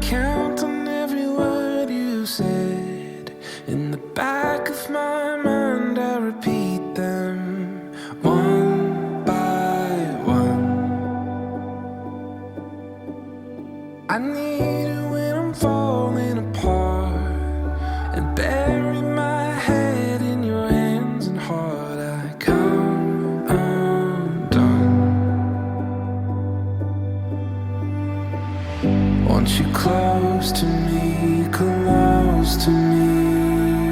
Count on every word you said. In the back of my mind I repeat them one by one. I need it when I'm falling apart, and bury my head in your hands and heart. I come undone. Want you close to me, close to me,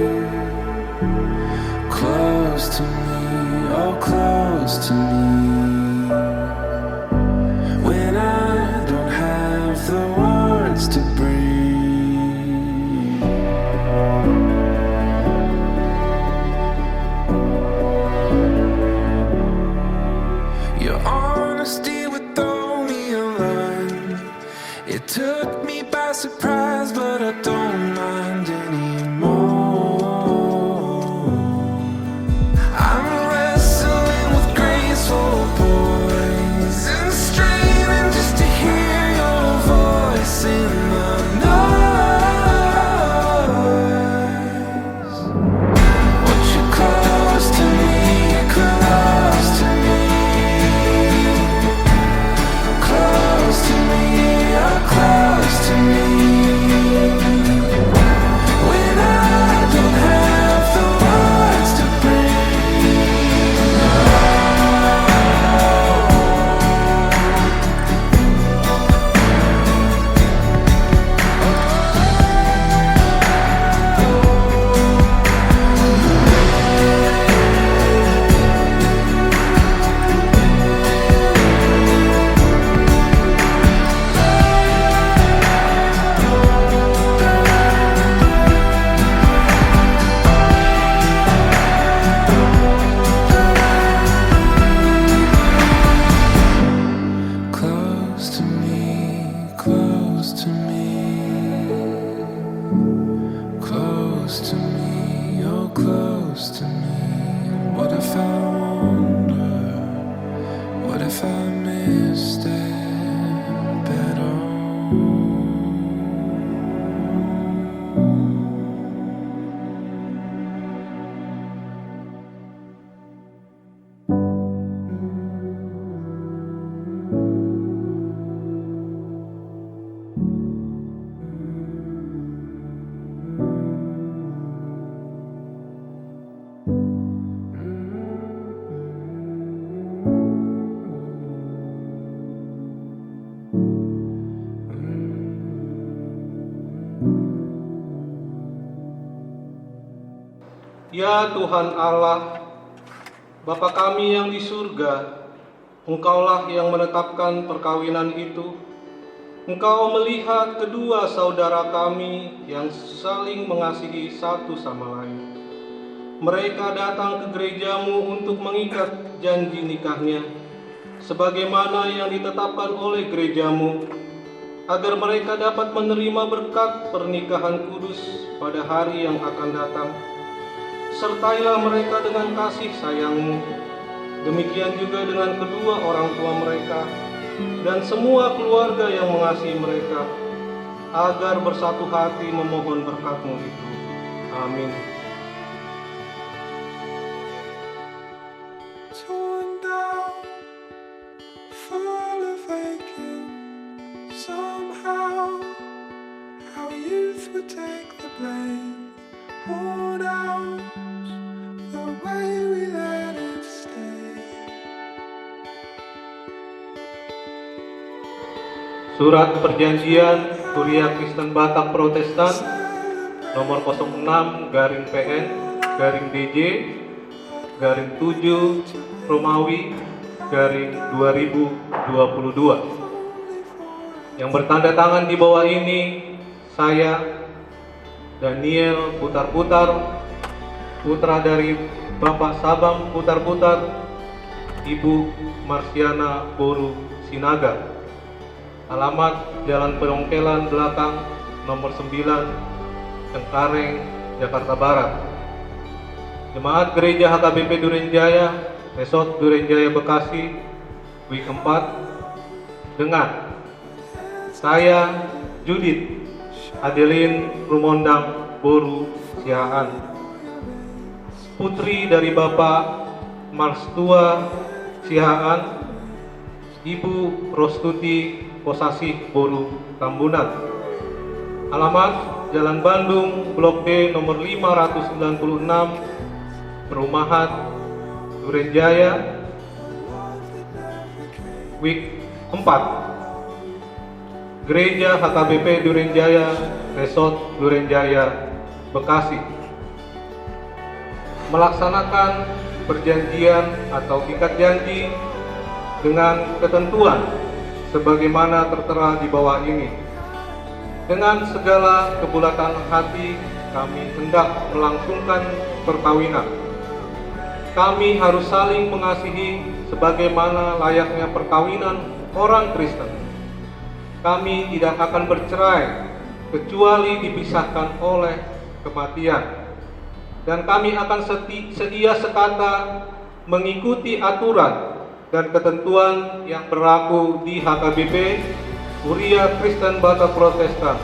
close to me, oh close to me. When I don't have the words to breathe, your honesty would throw me a line. It took me by surprise, but I don't mind anymore. I'm wrestling with graceful poison, straining just to hear your voice in the noise. Want you close to me, close to me, close to me, oh close to me. When I don't have the words to close to me, close to me, close to me, oh close to me. What if I wonder? What if I missed it better? Ya Tuhan Allah, Bapa kami yang di surga, Engkaulah yang menetapkan perkawinan itu. Engkau melihat kedua saudara kami yang saling mengasihi satu sama lain. Mereka datang ke gerejamu untuk mengikat janji nikahnya, sebagaimana yang ditetapkan oleh gerejamu, agar mereka dapat menerima berkat pernikahan kudus pada hari yang akan datang. Sertailah mereka dengan kasih sayang-Mu, demikian juga dengan kedua orang tua mereka dan semua keluarga yang mengasihi mereka, agar bersatu hati memohon berkat-Mu itu. Amin. Torn down, full of aching. Somehow our youth would take the blame. Worn out the way we let it stay. Surat Perjanjian Kuria Kristen Batak Protestan nomor 06/PN/DJ 7 Romawi 2022. Yang bertanda tangan di bawah ini saya, Daniel Putar-Putar, putra dari Bapak Sabang Putar-Putar, Ibu Marsiana Boru Sinaga. Alamat Jalan Penongkelan Belakang nomor 9, Cengkareng, Jakarta Barat. Jemaat Gereja HKBP Durenjaya, Resort Durenjaya Bekasi, week 4, dengan saya, Judith Adeline Rumondang Boru Sihaan, putri dari Bapak Marstua Sihaan, Ibu Rostuti Posasih Boru Tambunan. Alamat Jalan Bandung, Blok D nomor 596, Perumahan Durenjaya, week 4. Gereja HKBP Durenjaya, Resort Durenjaya, Bekasi. Melaksanakan perjanjian atau ikat janji dengan ketentuan sebagaimana tertera di bawah ini. Dengan segala kebulatan hati, kami hendak melangsungkan perkawinan. Kami harus saling mengasihi sebagaimana layaknya perkawinan orang Kristen. Kami tidak akan bercerai kecuali dipisahkan oleh kematian. Dan kami akan setia sekata mengikuti aturan dan ketentuan yang berlaku di HKBP Huria Kristen Batak Protestan.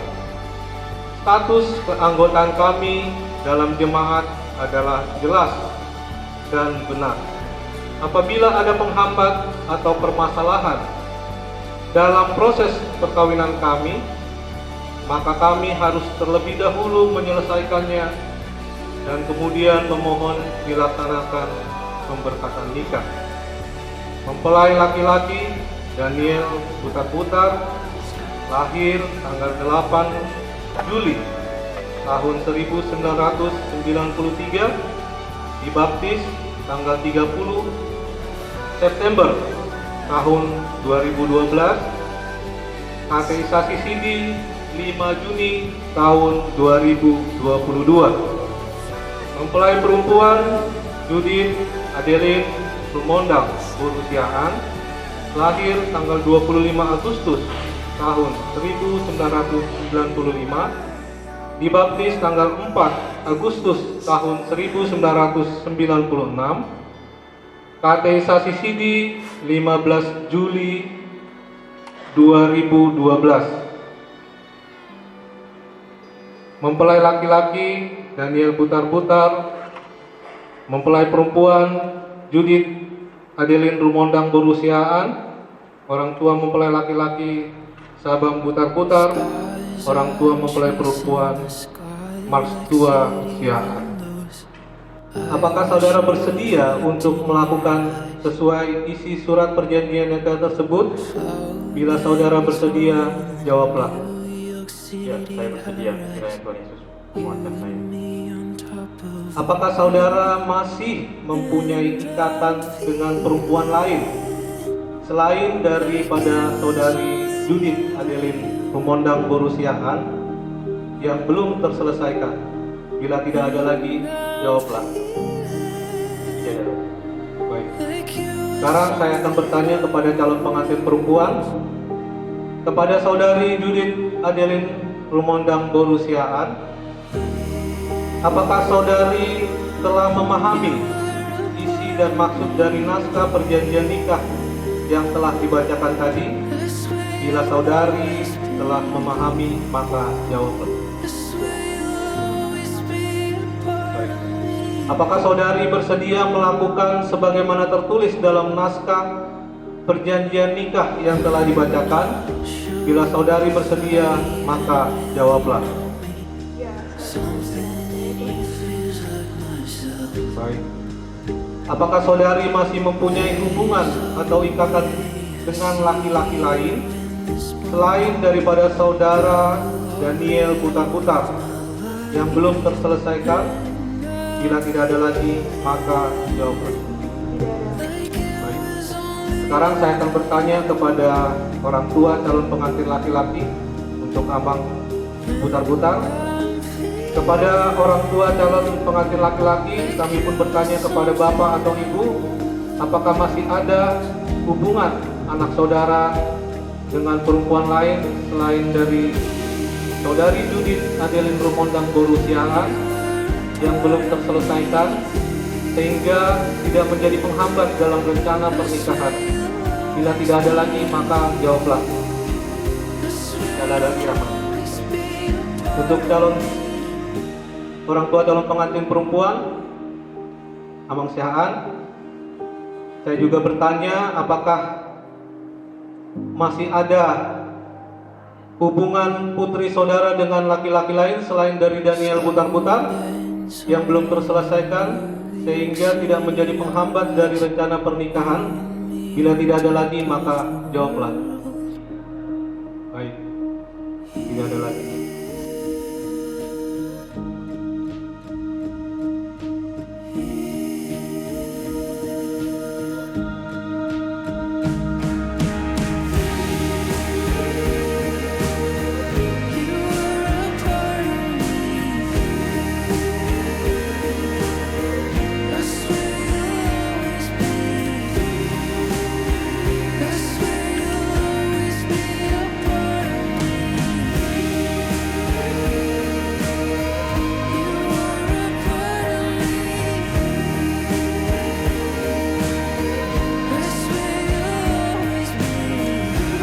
Status keanggotaan kami dalam jemaat adalah jelas dan benar. Apabila ada penghambat atau permasalahan dalam proses perkawinan kami, maka kami harus terlebih dahulu menyelesaikannya dan kemudian memohon dilaksanakan pemberkatan nikah. Mempelai laki-laki Daniel Putar-Putar, lahir tanggal 8 Juli tahun 1993, dibaptis tanggal 30 September tahun 2012, kateisasi sidi 5 Juni tahun 2022. Mempelai perempuan Judith Adeline Rumondang Boru Sihaan, lahir tanggal 25 Agustus tahun 1995, dibaptis tanggal 4 Agustus tahun 1996, kateisasi sidi 15 Juli 2012. Mempelai laki-laki Daniel Putar-Putar, mempelai perempuan Judith Adeline Rumondang Boru Sihaan, orang tua mempelai laki-laki Sabang Putar-Putar, orang tua mempelai perempuan Marstua Sihaan. Apakah saudara bersedia untuk melakukan sesuai isi surat perjanjian nikah tersebut? Bila saudara bersedia, jawablah. Ya, saya bersedia. Kiranya Tuhan Yesus menguatkan saya. Apakah saudara masih mempunyai ikatan dengan perempuan lain selain daripada saudari Judith Adeline Rumondang Boru Sihaan yang belum terselesaikan? Bila tidak ada lagi, jawablah. Ya, Baik. Sekarang saya akan bertanya kepada calon pengantin perempuan, kepada saudari Judith Adeline Rumondang Boru Sihaan. Apakah saudari telah memahami isi dan maksud dari naskah perjanjian nikah yang telah dibacakan tadi? Bila saudari telah memahami, maka jawablah. Baik. Apakah saudari bersedia melakukan sebagaimana tertulis dalam naskah perjanjian nikah yang telah dibacakan? Bila saudari bersedia, maka jawablah. Baik. Apakah saudari masih mempunyai hubungan atau ikatan dengan laki-laki lain selain daripada saudara Daniel Putar-Putar yang belum terselesaikan? Bila tidak ada lagi, maka jawablah. Baik. Sekarang saya akan bertanya kepada orang tua calon pengantin laki-laki untuk abang putar-putar. Kepada orang tua calon pengantin laki-laki, kami pun bertanya kepada bapak atau ibu, apakah masih ada hubungan anak saudara dengan perempuan lain selain dari saudari Judith Adeline Rumondang Borusiaan yang belum terselesaikan sehingga tidak menjadi penghambat dalam rencana pernikahan. Bila tidak ada lagi, maka jawablah. Tidak ada lagi, apa? Untuk orang tua calon pengantin perempuan, Amang Sihaan, saya juga bertanya apakah masih ada hubungan putri saudara dengan laki-laki lain selain dari Daniel Butar-Butar yang belum terselesaikan sehingga tidak menjadi penghambat dari rencana pernikahan. Bila tidak ada lagi, maka jawablah. Baik, tidak ada lagi.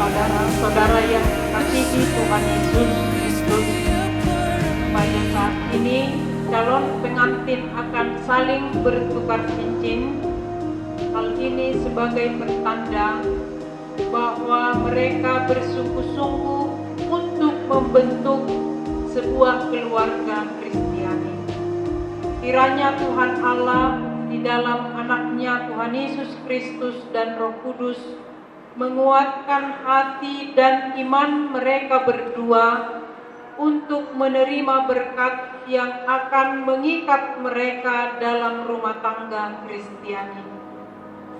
Saudara-saudara yang kasihi Tuhan Yesus Kristus, pada saat ini calon pengantin akan saling bertukar cincin. Hal ini sebagai pertanda bahwa mereka bersungguh-sungguh untuk membentuk sebuah keluarga Kristiani. Kiranya Tuhan Allah di dalam anaknya Tuhan Yesus Kristus dan Roh Kudus menguatkan hati dan iman mereka berdua untuk menerima berkat yang akan mengikat mereka dalam rumah tangga Kristiani.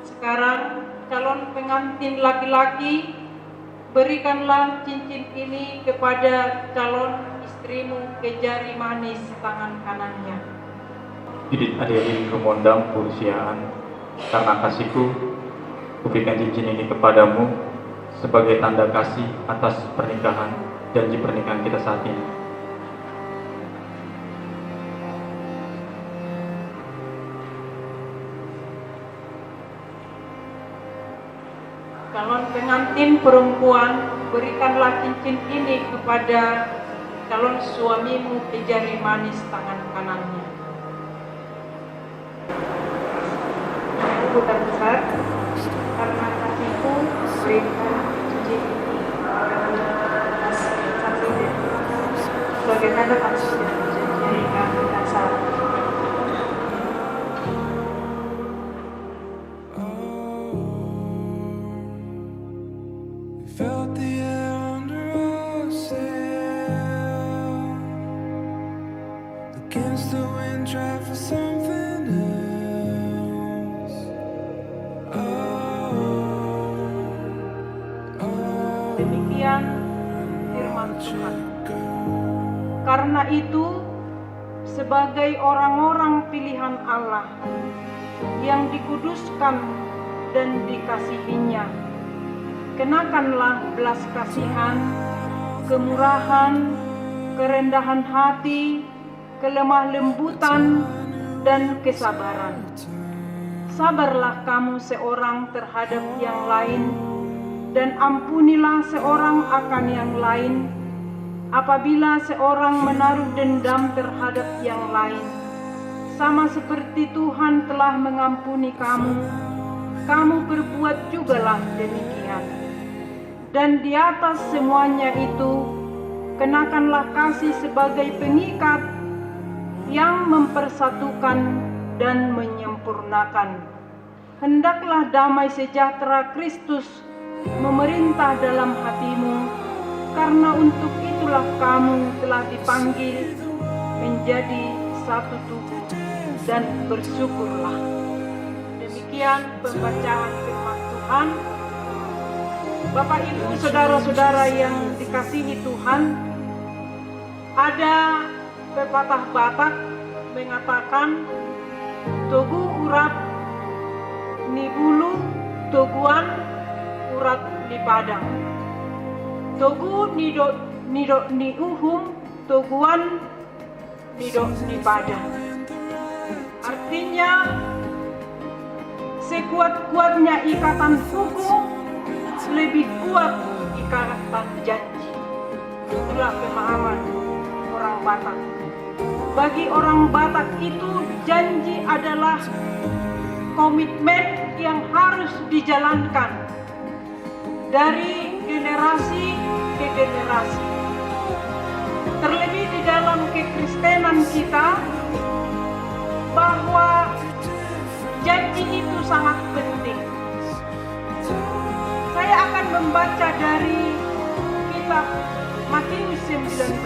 Sekarang calon pengantin laki-laki, berikanlah cincin ini kepada calon istrimu ke jari manis tangan kanannya. Judith Adeline Rumondang Borusiaan, karena kasihku, kuberikan cincin ini kepadamu sebagai tanda kasih atas pernikahan, janji pernikahan kita saat ini. Calon pengantin perempuan, berikanlah cincin ini kepada calon suamimu ke jari manis tangan kanannya. Putar besar, karena kasihku berikan cincin ini sebagai tanda kasih dari kami dasar. Felt the air under our sail, against the wind, tried for something else. Demikian firman Tuhan. Karena itu, sebagai orang-orang pilihan Allah yang dikuduskan dan dikasihinya, kenakanlah belas kasihan, kemurahan, kerendahan hati, kelemah lembutan, dan kesabaran. Sabarlah kamu seorang terhadap yang lain, dan ampunilah seorang akan yang lain, apabila seorang menaruh dendam terhadap yang lain. Sama seperti Tuhan telah mengampuni kamu, kamu berbuat jugalah demikian. Dan di atas semuanya itu, kenakanlah kasih sebagai pengikat yang mempersatukan dan menyempurnakan. Hendaklah damai sejahtera Kristus memerintah dalam hatimu, karena untuk itulah kamu telah dipanggil menjadi satu tubuh. dan bersyukurlah. Demikian pembacaan firman Tuhan. Bapak Ibu saudara-saudara yang dikasihi Tuhan, ada pepatah Batak mengatakan togu urap ni bulu, toguan urat ni padang. Togu nido ni uhum, toguan nido ni padang. Artinya, sekuat-kuatnya ikatan hukum, lebih kuat ikatan janji. Itulah pemahaman orang Batak. Bagi orang Batak itu, janji adalah komitmen yang harus dijalankan dari generasi ke generasi. Terlebih di dalam kekristenan kita, bahwa janji itu sangat penting. Saya akan membaca dari kitab Matius 19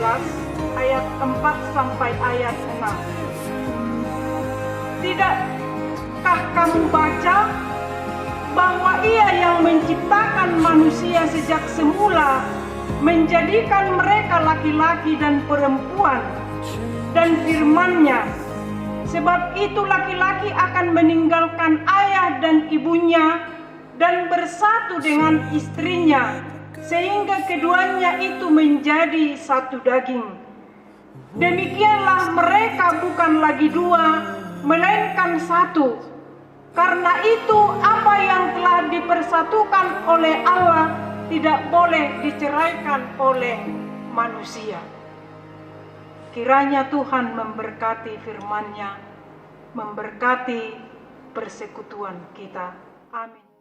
ayat 4 sampai ayat 6. Tidakkah kamu baca bahwa Ia yang menciptakan manusia sejak semula menjadikan mereka laki-laki dan perempuan, dan firman-Nya, sebab itu laki-laki akan meninggalkan ayah dan ibunya dan bersatu dengan istrinya, sehingga keduanya itu menjadi satu daging. Demikianlah mereka bukan lagi dua, melainkan satu. Karena itu apa yang telah dipersatukan oleh Allah tidak boleh diceraikan oleh manusia. Kiranya Tuhan memberkati firman-Nya, memberkati persekutuan kita. Amin.